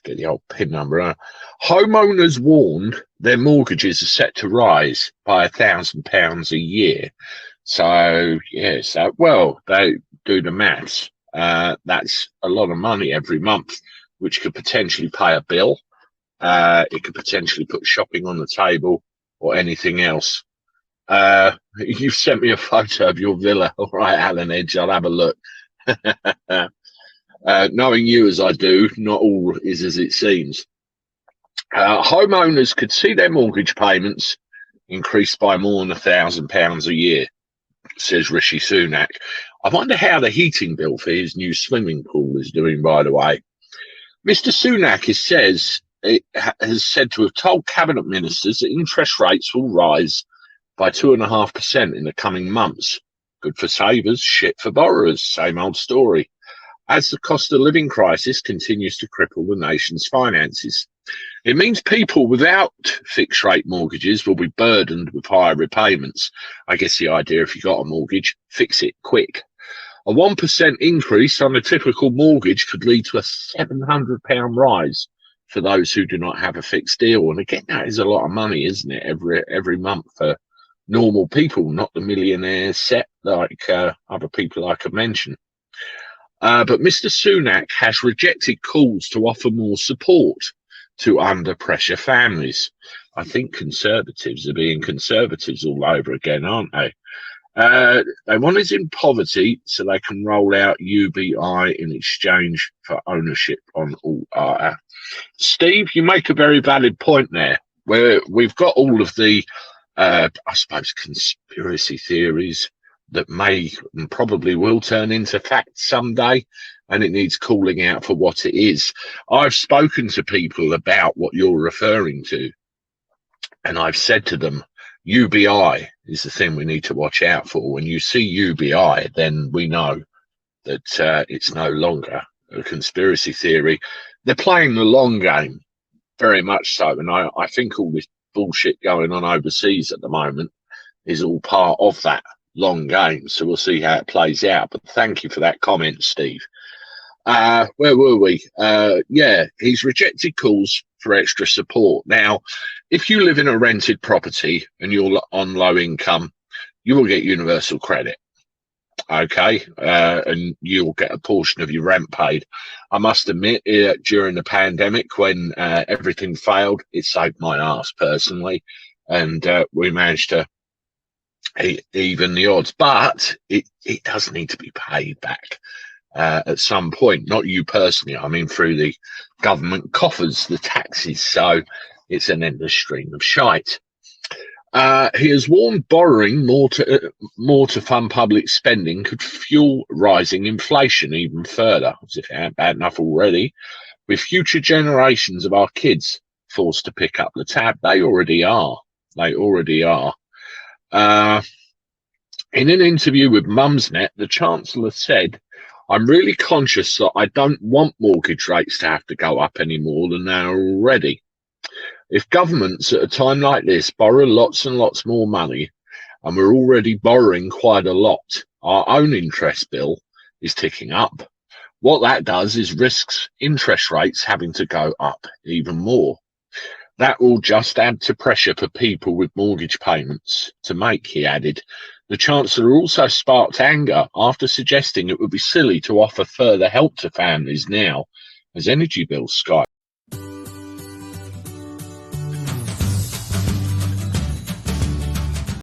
get the old PIN number. Homeowners warned their mortgages are set to rise by £1,000 a year. So, well, they do the maths. That's a lot of money every month, which could potentially pay a bill. It could potentially put shopping on the table or anything else. You've sent me a photo of your villa. All right, Alan Edge, I'll have a look. Knowing you as I do, not all is as it seems. Homeowners could see their mortgage payments increase by more than £1,000 a year, says Rishi Sunak. I wonder how the heating bill for his new swimming pool is doing, by the way. Mr. Sunak has said to have told cabinet ministers that interest rates will rise by 2.5% in the coming months. Good for savers, shit for borrowers. Same old story. As the cost of living crisis continues to cripple the nation's finances. It means people without fixed rate mortgages will be burdened with higher repayments. I guess the idea, if you got a mortgage, fix it quick. A 1% increase on a typical mortgage could lead to a £700 rise for those who do not have a fixed deal. And again, that is a lot of money, isn't it? Every month for normal people, not the millionaires set like other people I could mention. But Mr. Sunak has rejected calls to offer more support to under pressure families. I think conservatives are being conservatives all over again, aren't they? They want us in poverty so they can roll out UBI in exchange for ownership on all. Steve, you make a very valid point there, where we've got all of the, I suppose, conspiracy theories that may and probably will turn into fact someday, and it needs calling out for what it is. I've spoken to people about what you're referring to, and I've said to them, UBI is the thing we need to watch out for. When you see UBI, then we know that it's no longer a conspiracy theory. They're playing the long game, very much so, and I think all this bullshit going on overseas at the moment is all part of that long game, so we'll see how it plays out. But thank you for that comment, Steve. Where were we? He's rejected calls for extra support. Now, if you live in a rented property and you're on low income, you will get universal credit, okay, and you'll get a portion of your rent paid. I must admit, during the pandemic, when everything failed, it saved my ass personally, and we managed to even the odds, but it does need to be paid back at some point. Not you personally, I mean through the government coffers, the taxes. So it's an endless stream of shite. He has warned borrowing more to fund public spending could fuel rising inflation even further, as if it ain't bad enough already, with future generations of our kids forced to pick up the tab. They already are. In an interview with Mumsnet, the Chancellor said, "I'm really conscious that I don't want mortgage rates to have to go up any more than they are already. If governments at a time like this borrow lots and lots more money, and we're already borrowing quite a lot, our own interest bill is ticking up. What that does is risks interest rates having to go up even more. That will just add to pressure for people with mortgage payments to make," he added. The Chancellor also sparked anger after suggesting it would be silly to offer further help to families now, as energy bills sky